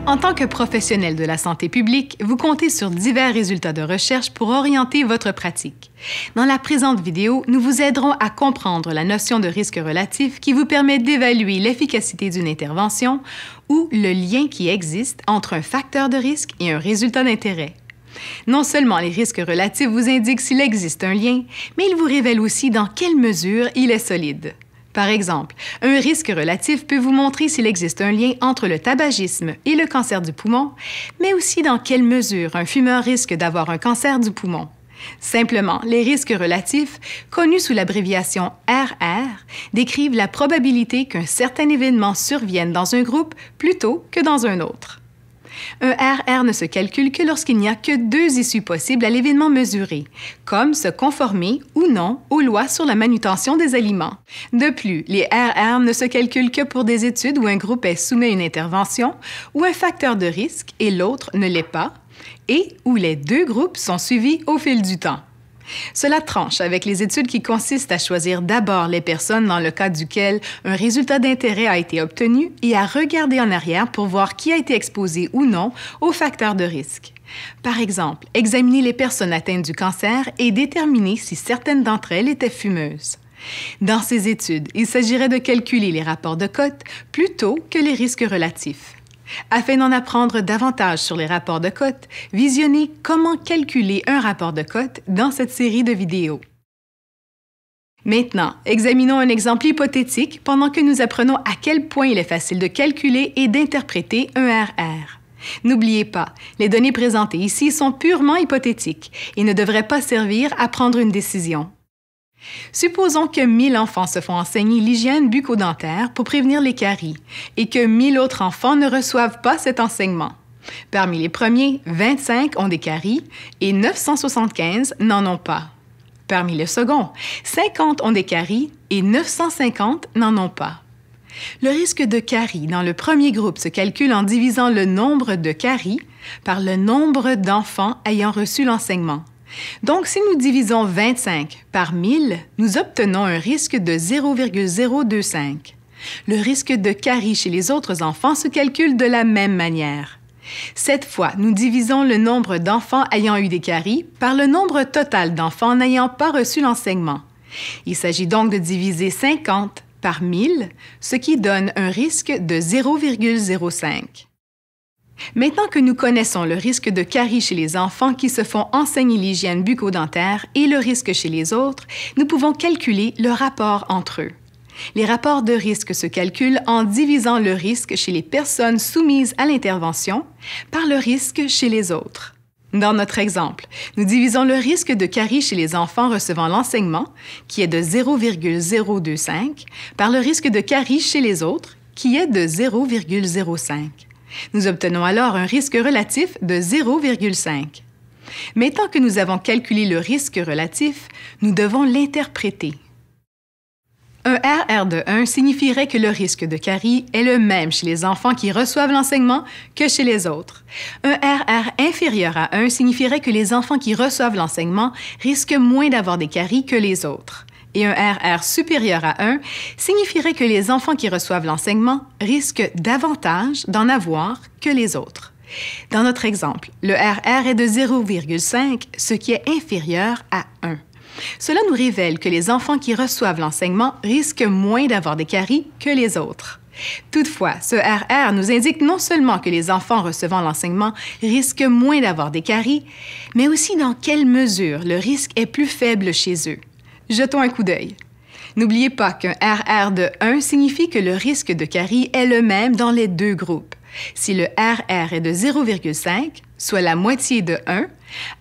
En tant que professionnel de la santé publique, vous comptez sur divers résultats de recherche pour orienter votre pratique. Dans la présente vidéo, nous vous aiderons à comprendre la notion de risque relatif qui vous permet d'évaluer l'efficacité d'une intervention ou le lien qui existe entre un facteur de risque et un résultat d'intérêt. Non seulement les risques relatifs vous indiquent s'il existe un lien, mais ils vous révèlent aussi dans quelle mesure il est solide. Par exemple, un risque relatif peut vous montrer s'il existe un lien entre le tabagisme et le cancer du poumon, mais aussi dans quelle mesure un fumeur risque d'avoir un cancer du poumon. Simplement, les risques relatifs, connus sous l'abréviation RR, décrivent la probabilité qu'un certain événement survienne dans un groupe plutôt que dans un autre. Un RR ne se calcule que lorsqu'il n'y a que deux issues possibles à l'événement mesuré, comme se conformer ou non aux lois sur la manutention des aliments. De plus, les RR ne se calculent que pour des études où un groupe est soumis à une intervention, où un facteur de risque et l'autre ne l'est pas, et où les deux groupes sont suivis au fil du temps. Cela tranche avec les études qui consistent à choisir d'abord les personnes dans le cas duquel un résultat d'intérêt a été obtenu et à regarder en arrière pour voir qui a été exposé ou non aux facteurs de risque. Par exemple, examiner les personnes atteintes du cancer et déterminer si certaines d'entre elles étaient fumeuses. Dans ces études, il s'agirait de calculer les rapports de cote plutôt que les risques relatifs. Afin d'en apprendre davantage sur les rapports de cote, visionnez comment calculer un rapport de cote dans cette série de vidéos. Maintenant, examinons un exemple hypothétique pendant que nous apprenons à quel point il est facile de calculer et d'interpréter un RR. N'oubliez pas, les données présentées ici sont purement hypothétiques et ne devraient pas servir à prendre une décision. Supposons que 1000 enfants se font enseigner l'hygiène bucco-dentaire pour prévenir les caries et que 1000 autres enfants ne reçoivent pas cet enseignement. Parmi les premiers, 25 ont des caries et 975 n'en ont pas. Parmi les seconds, 50 ont des caries et 950 n'en ont pas. Le risque de caries dans le premier groupe se calcule en divisant le nombre de caries par le nombre d'enfants ayant reçu l'enseignement. Donc, si nous divisons 25 par 1000, nous obtenons un risque de 0,025. Le risque de carie chez les autres enfants se calcule de la même manière. Cette fois, nous divisons le nombre d'enfants ayant eu des caries par le nombre total d'enfants n'ayant pas reçu l'enseignement. Il s'agit donc de diviser 50 par 1000, ce qui donne un risque de 0,05. Maintenant que nous connaissons le risque de carie chez les enfants qui se font enseigner l'hygiène bucco-dentaire et le risque chez les autres, nous pouvons calculer le rapport entre eux. Les rapports de risque se calculent en divisant le risque chez les personnes soumises à l'intervention par le risque chez les autres. Dans notre exemple, nous divisons le risque de carie chez les enfants recevant l'enseignement, qui est de 0,025, par le risque de carie chez les autres, qui est de 0,05. Nous obtenons alors un risque relatif de 0,5. Maintenant que nous avons calculé le risque relatif, nous devons l'interpréter. Un RR de 1 signifierait que le risque de carie est le même chez les enfants qui reçoivent l'enseignement que chez les autres. Un RR inférieur à 1 signifierait que les enfants qui reçoivent l'enseignement risquent moins d'avoir des caries que les autres. Et un RR supérieur à 1 signifierait que les enfants qui reçoivent l'enseignement risquent davantage d'en avoir que les autres. Dans notre exemple, le RR est de 0,5, ce qui est inférieur à 1. Cela nous révèle que les enfants qui reçoivent l'enseignement risquent moins d'avoir des caries que les autres. Toutefois, ce RR nous indique non seulement que les enfants recevant l'enseignement risquent moins d'avoir des caries, mais aussi dans quelle mesure le risque est plus faible chez eux. Jetons un coup d'œil. N'oubliez pas qu'un RR de 1 signifie que le risque de carie est le même dans les deux groupes. Si le RR est de 0,5, soit la moitié de 1,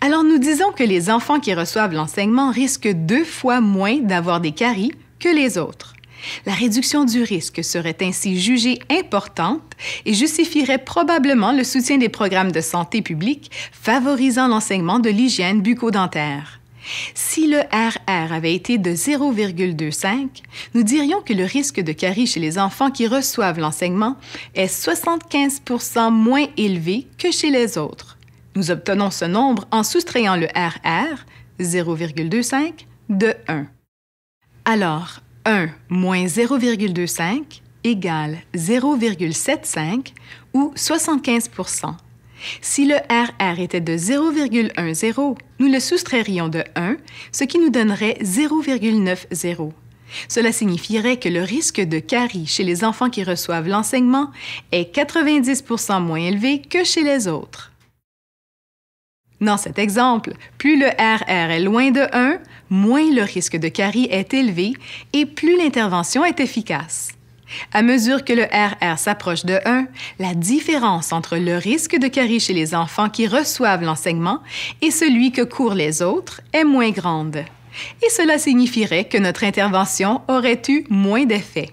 alors nous disons que les enfants qui reçoivent l'enseignement risquent 2 fois moins d'avoir des caries que les autres. La réduction du risque serait ainsi jugée importante et justifierait probablement le soutien des programmes de santé publique favorisant l'enseignement de l'hygiène bucco-dentaire. Si le RR avait été de 0,25, nous dirions que le risque de carie chez les enfants qui reçoivent l'enseignement est 75% moins élevé que chez les autres. Nous obtenons ce nombre en soustrayant le RR, 0,25, de 1. Alors, 1 moins 0,25 égale 0,75 ou 75 %. Si le RR était de 0,10, nous le soustrairions de 1, ce qui nous donnerait 0,90. Cela signifierait que le risque de carie chez les enfants qui reçoivent l'enseignement est 90 % moins élevé que chez les autres. Dans cet exemple, plus le RR est loin de 1, moins le risque de carie est élevé et plus l'intervention est efficace. À mesure que le RR s'approche de 1, la différence entre le risque de carie chez les enfants qui reçoivent l'enseignement et celui que courent les autres est moins grande. Et cela signifierait que notre intervention aurait eu moins d'effet.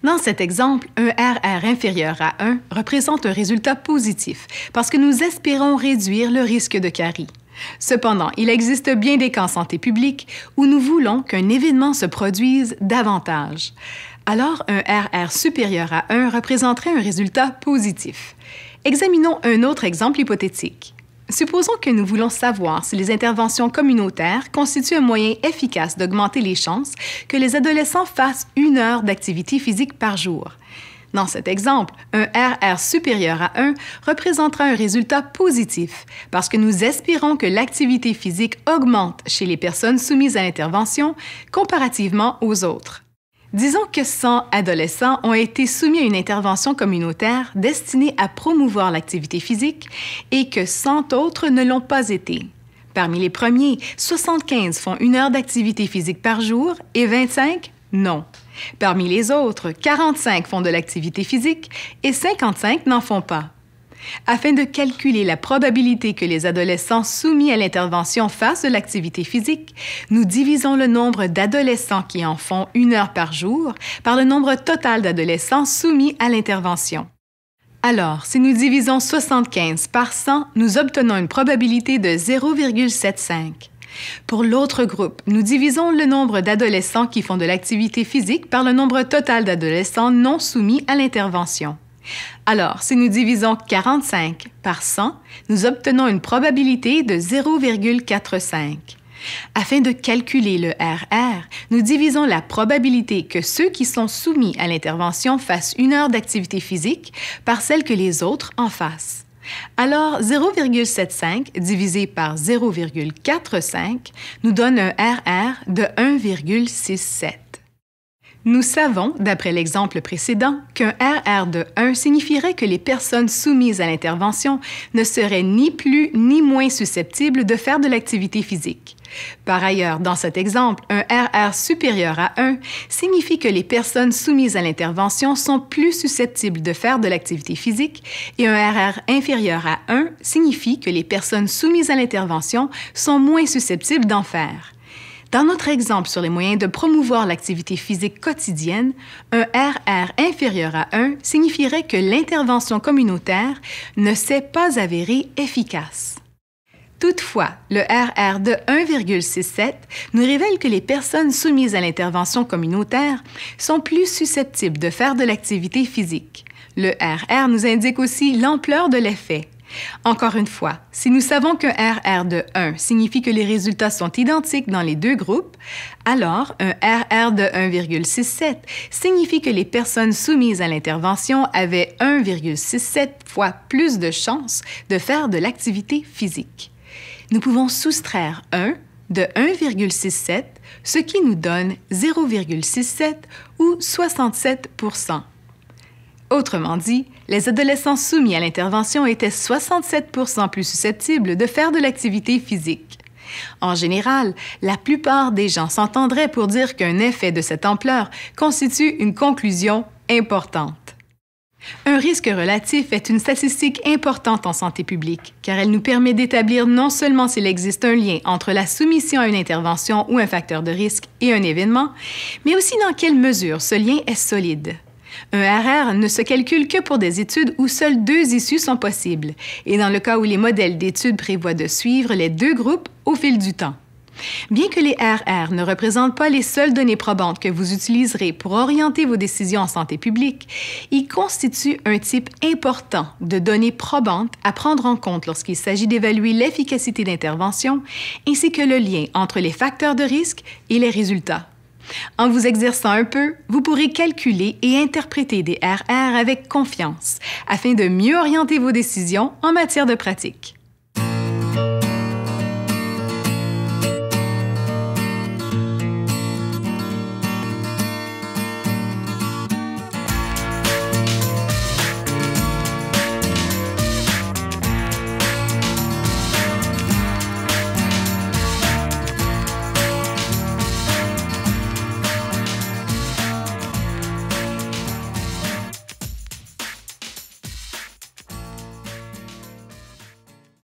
Dans cet exemple, un RR inférieur à 1 représente un résultat positif parce que nous espérons réduire le risque de carie. Cependant, il existe bien des cas en santé publique où nous voulons qu'un événement se produise davantage. Alors, un RR supérieur à 1 représenterait un résultat positif. Examinons un autre exemple hypothétique. Supposons que nous voulons savoir si les interventions communautaires constituent un moyen efficace d'augmenter les chances que les adolescents fassent 1 heure d'activité physique par jour. Dans cet exemple, un RR supérieur à 1 représentera un résultat positif parce que nous espérons que l'activité physique augmente chez les personnes soumises à l'intervention comparativement aux autres. Disons que 100 adolescents ont été soumis à une intervention communautaire destinée à promouvoir l'activité physique et que 100 autres ne l'ont pas été. Parmi les premiers, 75 font 1 heure d'activité physique par jour et 25 non. Parmi les autres, 45 font de l'activité physique et 55 n'en font pas. Afin de calculer la probabilité que les adolescents soumis à l'intervention fassent de l'activité physique, nous divisons le nombre d'adolescents qui en font 1 heure par jour par le nombre total d'adolescents soumis à l'intervention. Alors, si nous divisons 75 par 100, nous obtenons une probabilité de 0,75. Pour l'autre groupe, nous divisons le nombre d'adolescents qui font de l'activité physique par le nombre total d'adolescents non soumis à l'intervention. Alors, si nous divisons 45 par 100, nous obtenons une probabilité de 0,45. Afin de calculer le RR, nous divisons la probabilité que ceux qui sont soumis à l'intervention fassent 1 heure d'activité physique par celle que les autres en fassent. Alors, 0,75 divisé par 0,45 nous donne un RR de 1,67. Nous savons, d'après l'exemple précédent, qu'un RR de 1 signifierait que les personnes soumises à l'intervention ne seraient ni plus ni moins susceptibles de faire de l'activité physique. Par ailleurs, dans cet exemple, un RR supérieur à 1 signifie que les personnes soumises à l'intervention sont plus susceptibles de faire de l'activité physique et un RR inférieur à 1 signifie que les personnes soumises à l'intervention sont moins susceptibles d'en faire. Dans notre exemple sur les moyens de promouvoir l'activité physique quotidienne, un RR inférieur à 1 signifierait que l'intervention communautaire ne s'est pas avérée efficace. Toutefois, le RR de 1,67 nous révèle que les personnes soumises à l'intervention communautaire sont plus susceptibles de faire de l'activité physique. Le RR nous indique aussi l'ampleur de l'effet. Encore une fois, si nous savons qu'un RR de 1 signifie que les résultats sont identiques dans les deux groupes, alors un RR de 1,67 signifie que les personnes soumises à l'intervention avaient 1,67 fois plus de chances de faire de l'activité physique. Nous pouvons soustraire 1 de 1,67, ce qui nous donne 0,67 ou 67 %. Autrement dit, les adolescents soumis à l'intervention étaient 67 % plus susceptibles de faire de l'activité physique. En général, la plupart des gens s'entendraient pour dire qu'un effet de cette ampleur constitue une conclusion importante. Un risque relatif est une statistique importante en santé publique, car elle nous permet d'établir non seulement s'il existe un lien entre la soumission à une intervention ou un facteur de risque et un événement, mais aussi dans quelle mesure ce lien est solide. Un RR ne se calcule que pour des études où seules 2 issues sont possibles, et dans le cas où les modèles d'études prévoient de suivre les 2 groupes au fil du temps. Bien que les RR ne représentent pas les seules données probantes que vous utiliserez pour orienter vos décisions en santé publique, ils constituent un type important de données probantes à prendre en compte lorsqu'il s'agit d'évaluer l'efficacité d'intervention ainsi que le lien entre les facteurs de risque et les résultats. En vous exerçant un peu, vous pourrez calculer et interpréter des RR avec confiance afin de mieux orienter vos décisions en matière de pratique.